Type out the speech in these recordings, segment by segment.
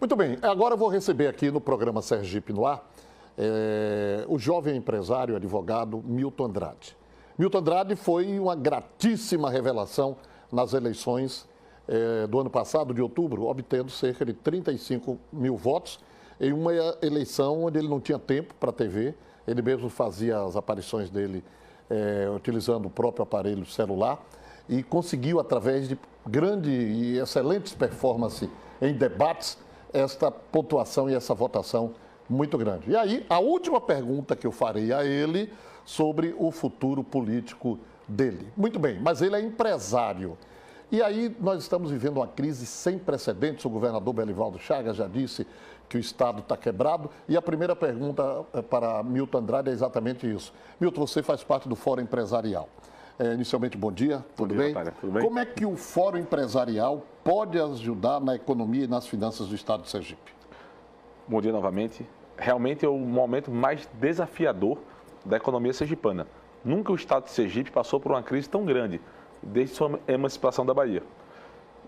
Muito bem, agora eu vou receber aqui no programa Sergipe no Ar o jovem empresário, advogado Milton Andrade. Milton Andrade foi uma gratíssima revelação nas eleições do ano passado, de outubro, obtendo cerca de 35 mil votos em uma eleição onde ele não tinha tempo para a TV, ele mesmo fazia as aparições dele utilizando o próprio aparelho celular e conseguiu, através de grande e excelentes performances em debates, esta pontuação e essa votação muito grande. E aí, a última pergunta que eu farei a ele sobre o futuro político dele. Muito bem, mas ele é empresário. E aí nós estamos vivendo uma crise sem precedentes. O governador Belivaldo Chagas já disse que o Estado está quebrado. E a primeira pergunta para Milton Andrade é exatamente isso. Milton, você faz parte do Fórum Empresarial. Inicialmente, bom dia, tudo bem? Natália, tudo bem? Como é que o Fórum Empresarial pode ajudar na economia e nas finanças do Estado de Sergipe? Bom dia novamente. Realmente é o momento mais desafiador da economia sergipana. Nunca o Estado de Sergipe passou por uma crise tão grande, desde sua emancipação da Bahia.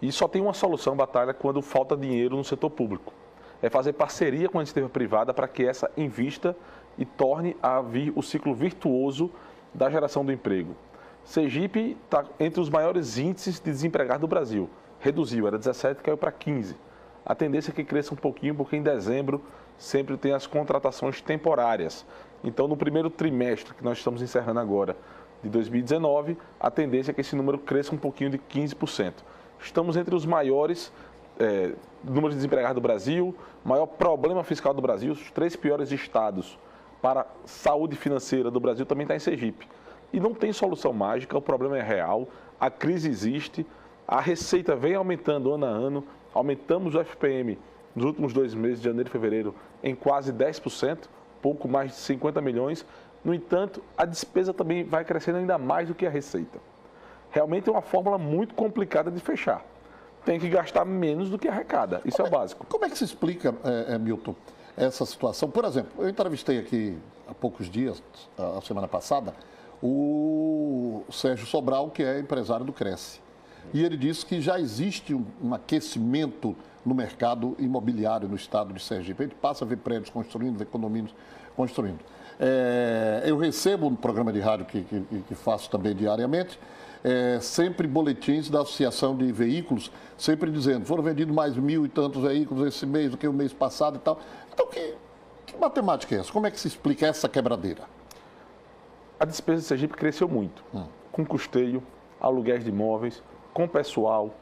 E só tem uma solução, Batalha, quando falta dinheiro no setor público. É fazer parceria com a iniciativa privada para que essa invista e torne a vir o ciclo virtuoso da geração do emprego. Sergipe está entre os maiores índices de desempregados do Brasil. Reduziu, era 17, caiu para 15. A tendência é que cresça um pouquinho, porque em dezembro sempre tem as contratações temporárias. Então, no primeiro trimestre, que nós estamos encerrando agora, de 2019, a tendência é que esse número cresça um pouquinho de 15%. Estamos entre os maiores números de desempregados do Brasil, maior problema fiscal do Brasil, os 3 piores estados para a saúde financeira do Brasil também está em Sergipe. E não tem solução mágica, o problema é real, a crise existe, a receita vem aumentando ano a ano, aumentamos o FPM nos últimos 2 meses, de janeiro e fevereiro, em quase 10%, pouco mais de 50 milhões. No entanto, a despesa também vai crescendo ainda mais do que a receita. Realmente é uma fórmula muito complicada de fechar. Tem que gastar menos do que arrecada, isso é o básico. Como é que se explica, Milton, essa situação? Por exemplo, eu entrevistei aqui há poucos dias, a semana passada, o Sérgio Sobral, que é empresário do Cresce. E ele disse que já existe um aquecimento no mercado imobiliário no estado de Sergipe. A gente passa a ver prédios construindo, ver condomínios construindo. Eu recebo no programa de rádio que faço também diariamente, sempre boletins da Associação de Veículos, sempre dizendo, foram vendidos mais 1.000 e tantos veículos esse mês do que o mês passado e tal. Então, que matemática é essa? Como é que se explica essa quebradeira? A despesa de Sergipe cresceu muito, com custeio, aluguéis de imóveis, com pessoal.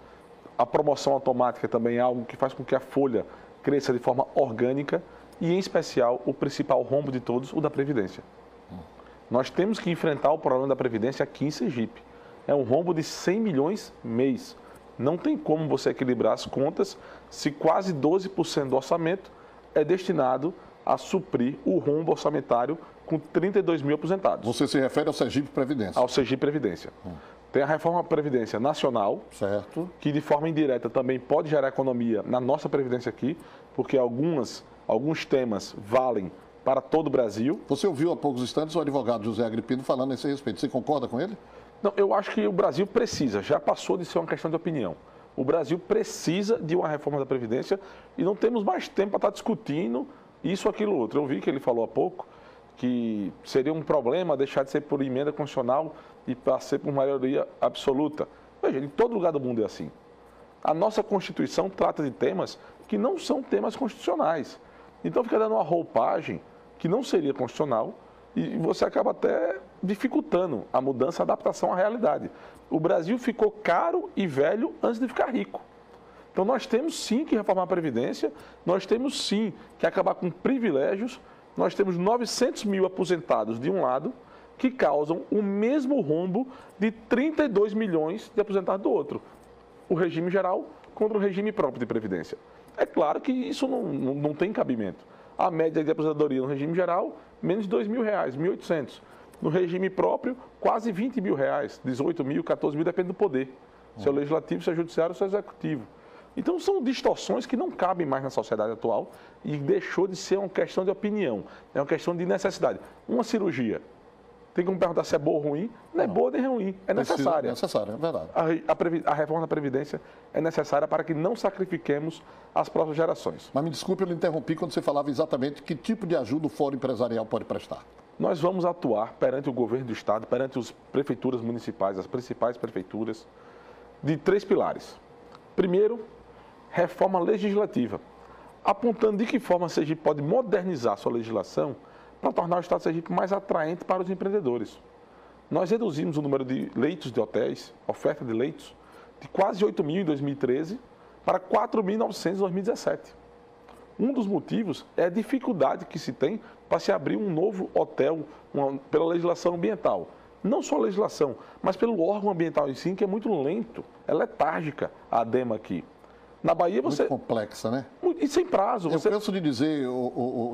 A promoção automática também é algo que faz com que a folha cresça de forma orgânica e, em especial, o principal rombo de todos, o da Previdência. Nós temos que enfrentar o problema da Previdência aqui em Sergipe. É um rombo de 100 milhões mês. Não tem como você equilibrar as contas se quase 12% do orçamento é destinado a suprir o rombo orçamentário com 32 mil aposentados. Você se refere ao Sergipe Previdência? Ao Sergipe Previdência. Tem a reforma da Previdência Nacional, certo, que de forma indireta também pode gerar economia na nossa Previdência aqui, porque alguns temas valem para todo o Brasil. Você ouviu há poucos instantes o advogado José Agripino falando a esse respeito. Você concorda com ele? Não, eu acho que o Brasil precisa, já passou de ser uma questão de opinião. O Brasil precisa de uma reforma da Previdência e não temos mais tempo para estar discutindo isso, aquilo, outro. Eu vi que ele falou há pouco que seria um problema deixar de ser por emenda constitucional e passar por maioria absoluta. Veja, em todo lugar do mundo é assim. A nossa Constituição trata de temas que não são temas constitucionais. Então fica dando uma roupagem que não seria constitucional e você acaba até dificultando a mudança, a adaptação à realidade. O Brasil ficou caro e velho antes de ficar rico. Então nós temos sim que reformar a Previdência, nós temos sim que acabar com privilégios, nós temos 900 mil aposentados de um lado, que causam o mesmo rombo de 32 milhões de aposentados do outro. O regime geral contra o regime próprio de Previdência. É claro que isso não tem cabimento. A média de aposentadoria no regime geral, menos de R$ 2.000, 1.800. No regime próprio, quase R$ 20 mil, 18 mil, 14 mil, depende do poder. Se é o legislativo, se é o judiciário, se é o executivo. Então, são distorções que não cabem mais na sociedade atual e deixou de ser uma questão de opinião, é uma questão de necessidade. Uma cirurgia, Tem como perguntar se é boa ou ruim? Não é boa nem ruim, é necessária. É necessária, é verdade. A reforma da Previdência é necessária para que não sacrifiquemos as próximas gerações. Mas me desculpe, eu lhe interrompi quando você falava exatamente que tipo de ajuda o Fórum Empresarial pode prestar. Nós vamos atuar perante o governo do Estado, perante as prefeituras municipais, as principais prefeituras, de 3 pilares. Primeiro, reforma legislativa, apontando de que forma a Sergipe pode modernizar sua legislação para tornar o Estado de Sergipe mais atraente para os empreendedores. Nós reduzimos o número de leitos de hotéis, oferta de leitos, de quase 8 mil em 2013 para 4.900 em 2017. Um dos motivos é a dificuldade que se tem para se abrir um novo hotel pela legislação ambiental. Não só a legislação, mas pelo órgão ambiental em si, que é muito lento, é letárgica a ADEMA aqui. Na Bahia você... Muito complexa, né? E sem prazo. Eu canso de dizer,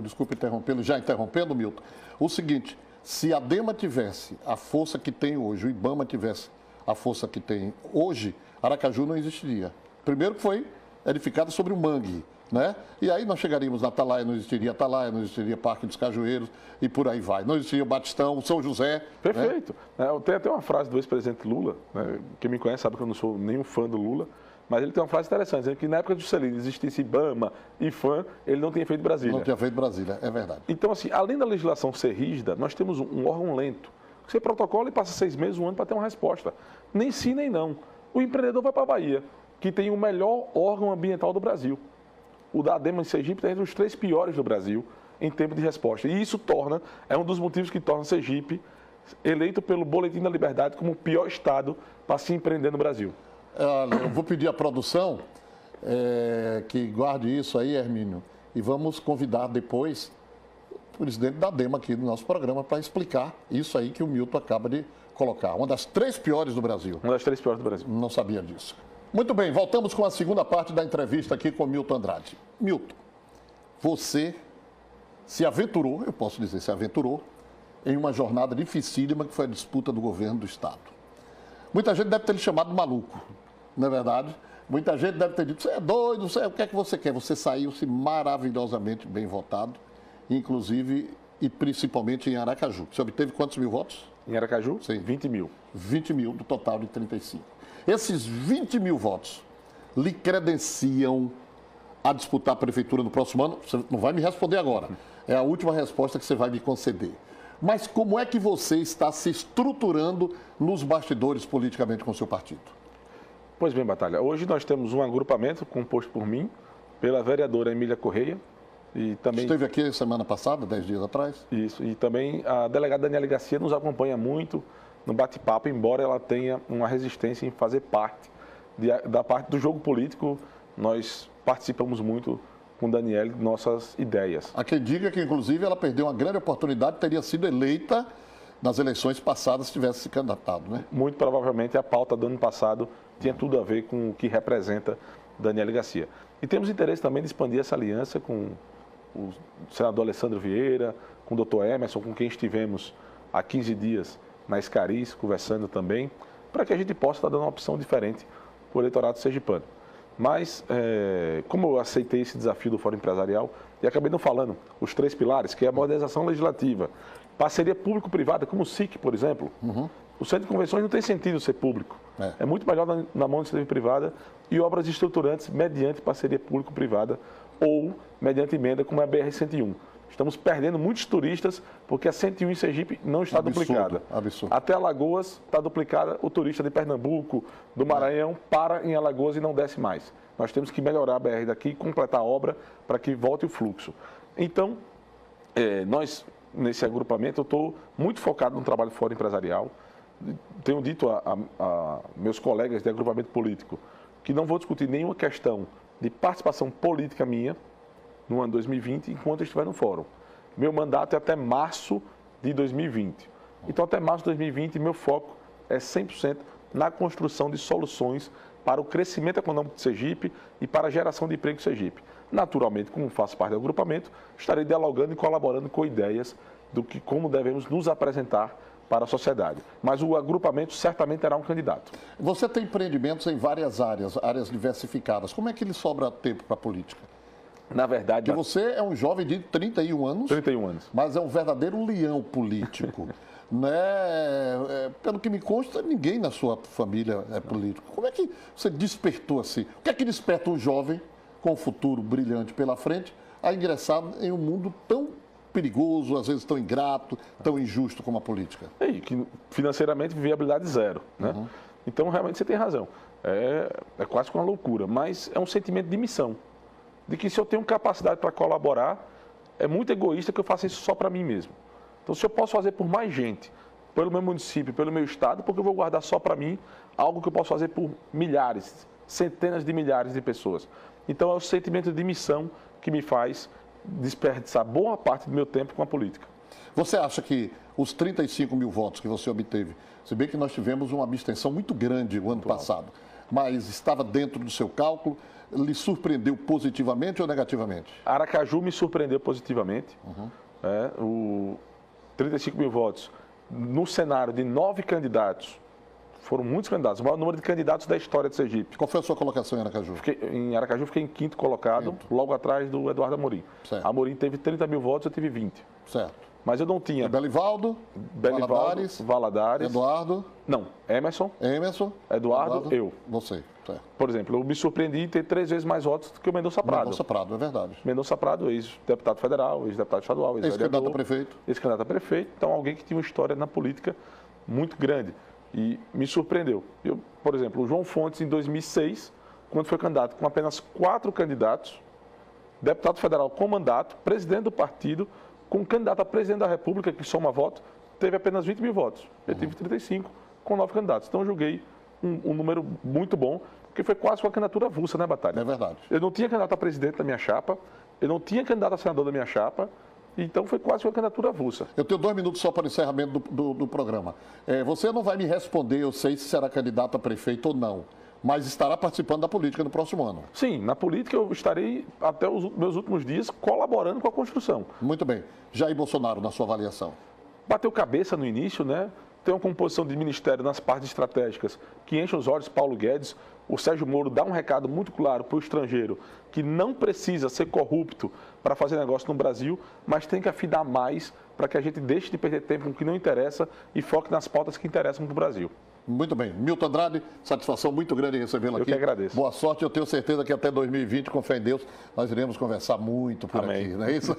desculpe interrompê-lo, já interrompendo, Milton, o seguinte, se a ADEMA tivesse a força que tem hoje, o IBAMA tivesse a força que tem hoje, Aracaju não existiria. Primeiro que foi edificado sobre o mangue, né? E aí nós chegaríamos na Atalaia, não existiria Parque dos Cajueiros e por aí vai. Não existiria o Batistão, São José. Perfeito. Né? Tem até uma frase do ex-presidente Lula, né? Quem me conhece sabe que eu não sou nenhum fã do Lula, mas ele tem uma frase interessante, dizendo que na época de Juscelino existisse IBAMA e IFAM, ele não tinha feito Brasília. Não tinha feito Brasília, é verdade. Então, assim, além da legislação ser rígida, nós temos um órgão lento. Você protocola e passa 6 meses, 1 ano para ter uma resposta. Nem sim, nem não. O empreendedor vai para a Bahia, que tem o melhor órgão ambiental do Brasil. O da ADEMA em Sergipe está entre os 3 piores do Brasil em tempo de resposta. E isso é um dos motivos que torna Sergipe eleito pelo Boletim da Liberdade como o pior estado para se empreender no Brasil. Eu vou pedir à produção que guarde isso aí, Hermínio, e vamos convidar depois o presidente da ADEMA aqui no nosso programa para explicar isso aí que o Milton acaba de colocar. Uma das 3 piores do Brasil. Uma das 3 piores do Brasil. Não sabia disso. Muito bem, voltamos com a segunda parte da entrevista aqui com o Milton Andrade. Milton, você se aventurou, eu posso dizer, se aventurou em uma jornada dificílima que foi a disputa do governo do Estado. Muita gente deve ter lhe chamado maluco, não é verdade? Muita gente deve ter dito, você é doido, o que é que você quer? Você saiu-se maravilhosamente bem votado, inclusive e principalmente em Aracaju. Você obteve quantos mil votos? Em Aracaju? Sim. 20 mil. 20 mil do total de 35. Esses 20 mil votos lhe credenciam a disputar a prefeitura no próximo ano? Você não vai me responder agora. É a última resposta que você vai me conceder. Mas como é que você está se estruturando nos bastidores politicamente com o seu partido? Pois bem, Batalha, hoje nós temos um agrupamento composto por mim, pela vereadora Emília Correia, e também... Esteve aqui semana passada, 10 dias atrás? Isso, e também a delegada Daniela Garcia nos acompanha muito no bate-papo, embora ela tenha uma resistência em fazer parte da parte do jogo político, nós participamos muito com Daniela de nossas ideias. Há quem diga que, inclusive, ela perdeu uma grande oportunidade, teria sido eleita nas eleições passadas se tivesse se candidatado, né? Muito provavelmente a pauta do ano passado tinha tudo a ver com o que representa Daniela Garcia. E temos interesse também de expandir essa aliança com o senador Alessandro Vieira, com o doutor Emerson, com quem estivemos há 15 dias na Escariz, conversando também, para que a gente possa estar dando uma opção diferente para o eleitorado sergipano. Mas, como eu aceitei esse desafio do Fórum Empresarial, e acabei não falando, os 3 pilares, que é a modernização legislativa, parceria público-privada, como o SIC, por exemplo. O centro de convenções não tem sentido ser público. É muito melhor na mão de iniciativa privada e obras estruturantes mediante parceria público-privada ou mediante emenda, como é a BR-101. Estamos perdendo muitos turistas porque a 101 em Sergipe não está duplicada. Absurdo. Até Alagoas está duplicada, o turista de Pernambuco, do Maranhão, para em Alagoas e não desce mais. Nós temos que melhorar a BR daqui, completar a obra para que volte o fluxo. Então, nós, nesse agrupamento, eu estou muito focado no trabalho fora empresarial. Tenho dito a meus colegas de agrupamento político que não vou discutir nenhuma questão de participação política minha no ano 2020, enquanto eu estiver no fórum. Meu mandato é até março de 2020. Então, até março de 2020, meu foco é 100% na construção de soluções para o crescimento econômico de Sergipe e para a geração de emprego em Sergipe. Naturalmente, como faço parte do agrupamento, estarei dialogando e colaborando com ideias do que como devemos nos apresentar para a sociedade. Mas o agrupamento certamente terá um candidato. Você tem empreendimentos em várias áreas diversificadas. Como é que lhe sobra tempo para a política? Na verdade... Porque você é um jovem de 31 anos. 31 anos. Mas é um verdadeiro leão político. né? Pelo que me consta, ninguém na sua família é político. Como é que você despertou assim? O que é que desperta um jovem com um futuro brilhante pela frente a ingressar em um mundo tão perigoso, às vezes tão ingrato, tão injusto como a política? E que financeiramente viabilidade zero, né? Uhum. Então, realmente, você tem razão. É quase que uma loucura, mas é um sentimento de missão. De que se eu tenho capacidade para colaborar, é muito egoísta que eu faça isso só para mim mesmo. Então, se eu posso fazer por mais gente, pelo meu município, pelo meu estado, porque eu vou guardar só para mim algo que eu posso fazer por milhares, centenas de milhares de pessoas. Então, é o sentimento de missão que me faz desperdiçar boa parte do meu tempo com a política. Você acha que os 35 mil votos que você obteve, se bem que nós tivemos uma abstenção muito grande o ano passado, mas estava dentro do seu cálculo, lhe surpreendeu positivamente ou negativamente? Aracaju me surpreendeu positivamente. Uhum. 35 mil votos. No cenário de 9 candidatos, foram muitos candidatos, o maior número de candidatos da história de Sergipe. Qual foi a sua colocação em Aracaju? Em Aracaju fiquei em 5º colocado, logo atrás do Eduardo Amorim. Certo. Amorim teve 30 mil votos, eu tive 20. Certo. Mas eu não tinha... Belivaldo, Valadares. Eduardo. Não, Emerson, Eduardo, eu. Você, certo. Por exemplo, eu me surpreendi em ter 3 vezes mais votos do que o Mendonça Prado. Mendonça Prado, é verdade. Mendonça Prado, ex-deputado federal, ex-deputado estadual, ex-candidato a prefeito. Ex-candidato a prefeito, então alguém que tinha uma história na política muito grande. E me surpreendeu. Por exemplo, o João Fontes, em 2006, quando foi candidato com apenas 4 candidatos, deputado federal com mandato, presidente do partido, com candidato a presidente da República, que soma voto, teve apenas 20 mil votos. Eu tive 35 com 9 candidatos. Então, eu julguei um número muito bom, porque foi quase uma candidatura avulsa, né, Batalha? É verdade. Eu não tinha candidato a presidente da minha chapa, eu não tinha candidato a senador da minha chapa, então foi quase uma candidatura avulsa. Eu tenho 2 minutos só para o encerramento do programa. Você não vai me responder, eu sei, se será candidato a prefeito ou não, mas estará participando da política no próximo ano. Sim, na política eu estarei, até os meus últimos dias, colaborando com a construção. Muito bem. Jair Bolsonaro, na sua avaliação? Bateu cabeça no início, né? Tem uma composição de ministério nas partes estratégicas que enche os olhos Paulo Guedes. O Sérgio Moro dá um recado muito claro para o estrangeiro que não precisa ser corrupto para fazer negócio no Brasil, mas tem que afinar mais para que a gente deixe de perder tempo com o que não interessa e foque nas pautas que interessam para o Brasil. Muito bem. Milton Andrade, satisfação muito grande recebê-lo aqui. Eu que agradeço. Boa sorte. Eu tenho certeza que até 2020, com fé em Deus, nós iremos conversar muito por Amém. aqui, não é isso?